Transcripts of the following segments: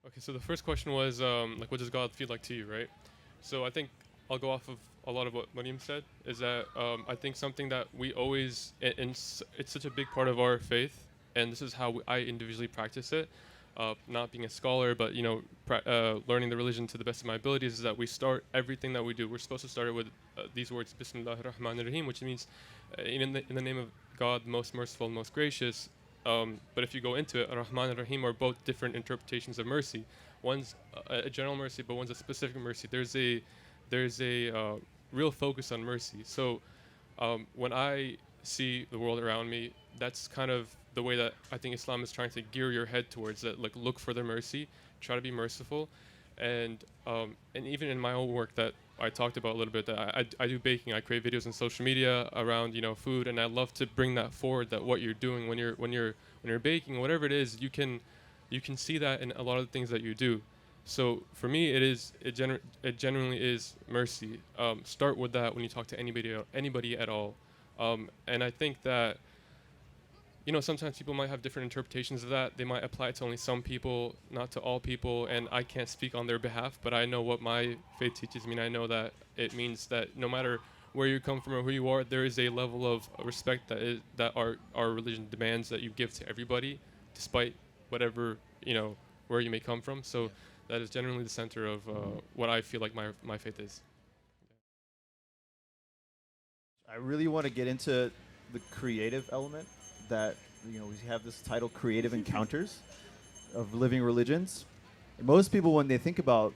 Okay, so the first question was like, what does God feel like to you, right? So I think I'll go off of a lot of what Mariam said. Is that I think something that we always, it's such a big part of our faith, and this is how I individually practice it. Not being a scholar, but learning the religion to the best of my abilities, is that we start everything that we do. We're supposed to start it with these words, Bismillahir Rahmanir Rahim, which means in the name of God, most merciful, most gracious. But if you go into it, Ar-Rahman and Rahim are both different interpretations of mercy. One's a general mercy, but one's a specific mercy. There's a real focus on mercy. So when I see the world around me, that's kind of the way that I think Islam is trying to gear your head towards. That, like, look for the mercy, try to be merciful, and even in my own work that I talked about a little bit, that I do baking. I create videos on social media around food, and I love to bring that forward. That what you're doing when you're baking, whatever it is, you can see that in a lot of the things that you do. So for me, it genuinely is mercy. Start with that when you talk to anybody at all. And I think that sometimes people might have different interpretations of that. They might apply it to only some people, not to all people, and I can't speak on their behalf, but I know what my faith teaches me, and I know that it means that no matter where you come from or who you are, there is a level of respect that our religion demands that you give to everybody, despite whatever, where you may come from. So that is generally the center of what I feel like my faith is. I really want to get into the creative element that we have this title, Creative Encounters of Living Religions. And most people, when they think about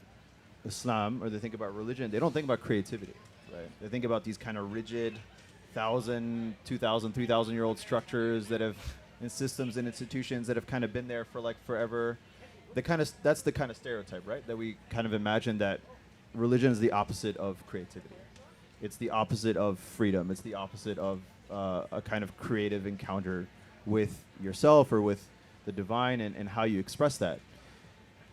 Islam or they think about religion, they don't think about creativity, right? They think about these kind of rigid 1,000, 2,000, 3,000 year old structures that have, and systems and institutions that have kind of been there for like forever. That's the kind of stereotype, right? That we kind of imagine that religion is the opposite of creativity. It's the opposite of freedom. It's the opposite of a kind of creative encounter with yourself or with the divine, and how you express that.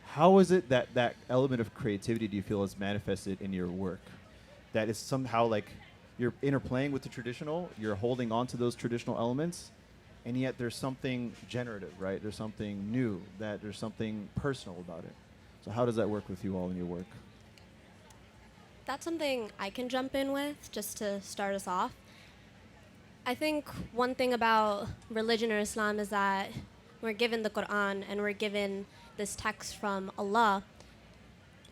How is it that that element of creativity do you feel is manifested in your work? That is somehow like you're interplaying with the traditional, you're holding on to those traditional elements, and yet there's something generative, right? There's something new, that there's something personal about it. So how does that work with you all in your work? That's something I can jump in with just to start us off. I think one thing about religion or Islam is that we're given the Quran and we're given this text from Allah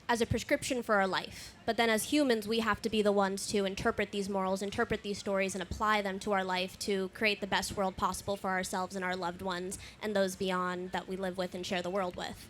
as a prescription for our life. But then as humans, we have to be the ones to interpret these morals, interpret these stories, and apply them to our life to create the best world possible for ourselves and our loved ones and those beyond that we live with and share the world with.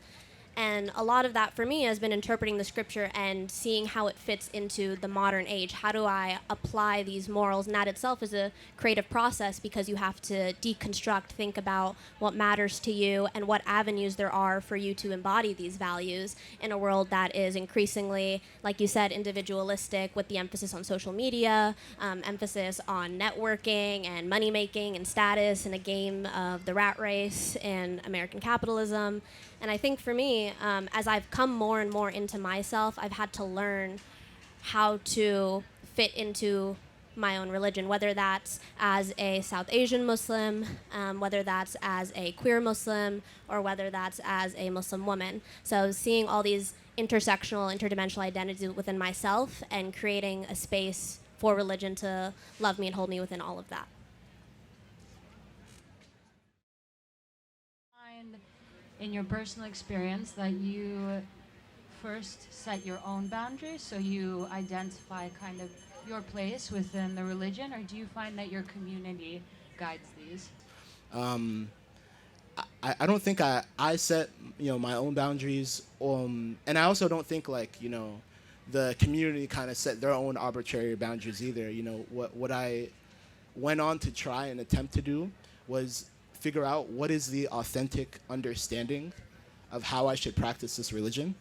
And a lot of that for me has been interpreting the scripture and seeing how it fits into the modern age. How do I apply these morals? And that itself is a creative process because you have to deconstruct, think about what matters to you and what avenues there are for you to embody these values in a world that is increasingly, like you said, individualistic, with the emphasis on social media, emphasis on networking and money making and status, and a game of the rat race and American capitalism. And I think for me, as I've come more and more into myself, I've had to learn how to fit into my own religion, whether that's as a South Asian Muslim, whether that's as a queer Muslim, or whether that's as a Muslim woman. So seeing all these intersectional, interdimensional identities within myself and creating a space for religion to love me and hold me within all of that. Find in your personal experience that you first set your own boundaries, so you identify kind of your place within the religion, or do you find that your community guides these? Um, I don't think I set my own boundaries, and I also don't think like the community kind of set their own arbitrary boundaries either. What I went on to try and attempt to do was figure out what is the authentic understanding of how I should practice this religion,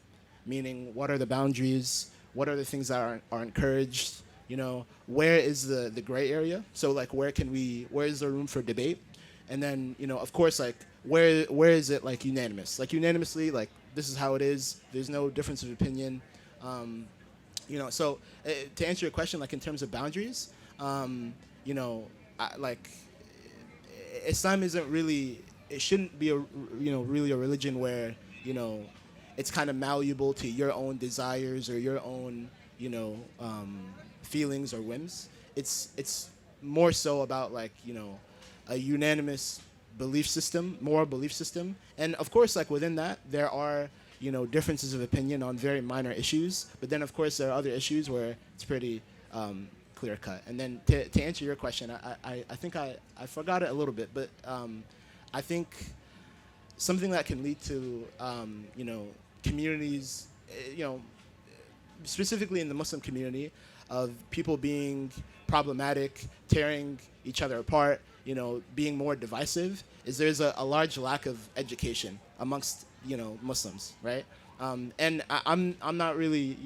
meaning what are the boundaries, what are the things that are encouraged, where is the gray area, so like where is there room for debate, and then of course like where is it like unanimous, like unanimously like this is how it is, there's no difference of opinion. So to answer your question, like in terms of boundaries, like Islam isn't really, it shouldn't be a really a religion where it's kind of malleable to your own desires or your own, feelings or whims. It's more so about like, a unanimous belief system, moral belief system. And of course, like within that, there are, differences of opinion on very minor issues. But then of course there are other issues where it's pretty clear cut. And then to answer your question, I think I forgot it a little bit, but I think something that can lead to, communities, specifically in the Muslim community, of people being problematic, tearing each other apart, being more divisive, is there's a large lack of education amongst, Muslims, right? And I'm not really,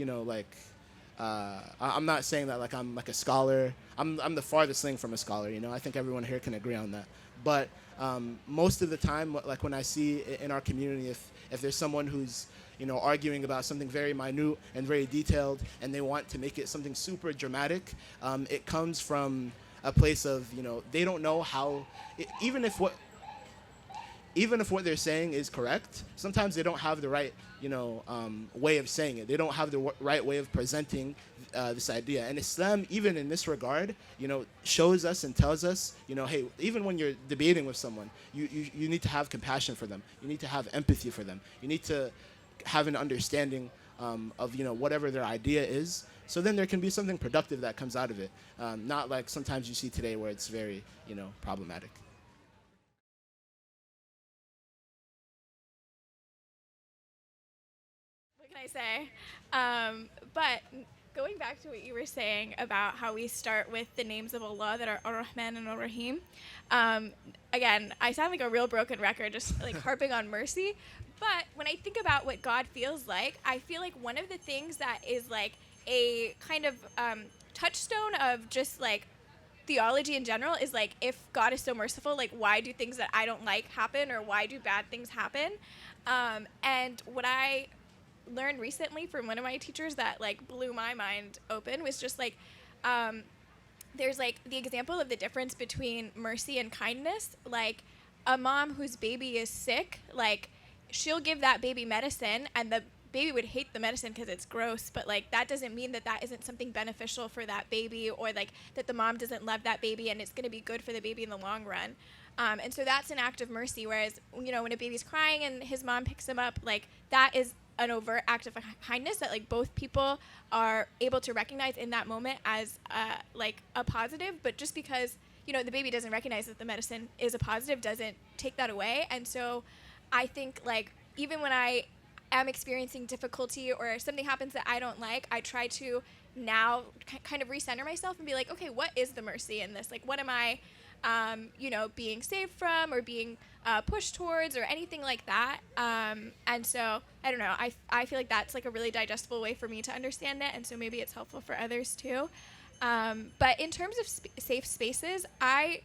I'm not saying that like I'm like a scholar. I'm the farthest thing from a scholar, I think everyone here can agree on that. But most of the time, like when I see in our community, if there's someone who's arguing about something very minute and very detailed, and they want to make it something super dramatic, it comes from a place of they don't know how. Even if what they're saying is correct, sometimes they don't have the right way of saying it. They don't have the right way of presenting this idea. And Islam, even in this regard, shows us and tells us, hey, even when you're debating with someone, you need to have compassion for them. You need to have empathy for them. You need to have an understanding of whatever their idea is. So then there can be something productive that comes out of it. Not like sometimes you see today where it's very problematic. What can I say? But going back to what you were saying about how we start with the names of Allah that are Ar-Rahman and Ar-Rahim, again, I sound like a real broken record, just like harping on mercy. But when I think about what God feels like, I feel like one of the things that is like a kind of touchstone of just like theology in general is like, if God is so merciful, like why do things that I don't like happen, or why do bad things happen? And what I learned recently from one of my teachers that like blew my mind open was just like, there's like the example of the difference between mercy and kindness. Like a mom whose baby is sick, like she'll give that baby medicine, and the baby would hate the medicine because it's gross, but like that doesn't mean that that isn't something beneficial for that baby, or like that the mom doesn't love that baby and it's going to be good for the baby in the long run. And so that's an act of mercy. Whereas when a baby's crying and his mom picks him up, like that is an overt act of kindness that like both people are able to recognize in that moment as like a positive. But just because the baby doesn't recognize that the medicine is a positive doesn't take that away. And so I think like even when I am experiencing difficulty or something happens that I don't like, I try to now kind of recenter myself and be like, okay, what is the mercy in this? Like, what am I, being saved from, or being pushed towards, or anything like that? And so I don't know. I feel like that's like a really digestible way for me to understand it, and so maybe it's helpful for others too. But in terms of safe spaces, I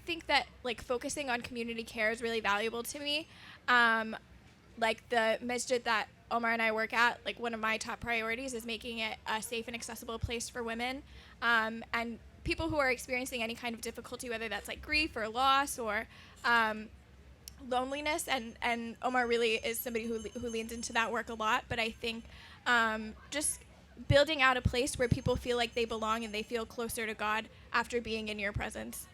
think that like focusing on community care is really valuable to me. Like the masjid that Omar and I work at, like one of my top priorities is making it a safe and accessible place for women, and people who are experiencing any kind of difficulty, whether that's like grief or loss or loneliness. And Omar really is somebody who leans into that work a lot. But I think just building out a place where people feel like they belong and they feel closer to God after being in your presence.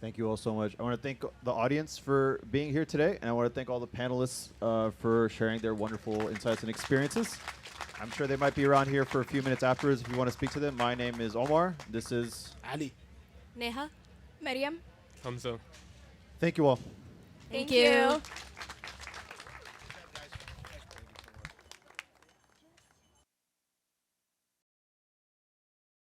Thank you all so much. I want to thank the audience for being here today, and I want to thank all the panelists for sharing their wonderful insights and experiences. I'm sure they might be around here for a few minutes afterwards if you want to speak to them. My name is Omar. This is Ali. Neha? Maryam? Hamza. Thank you all. Thank you.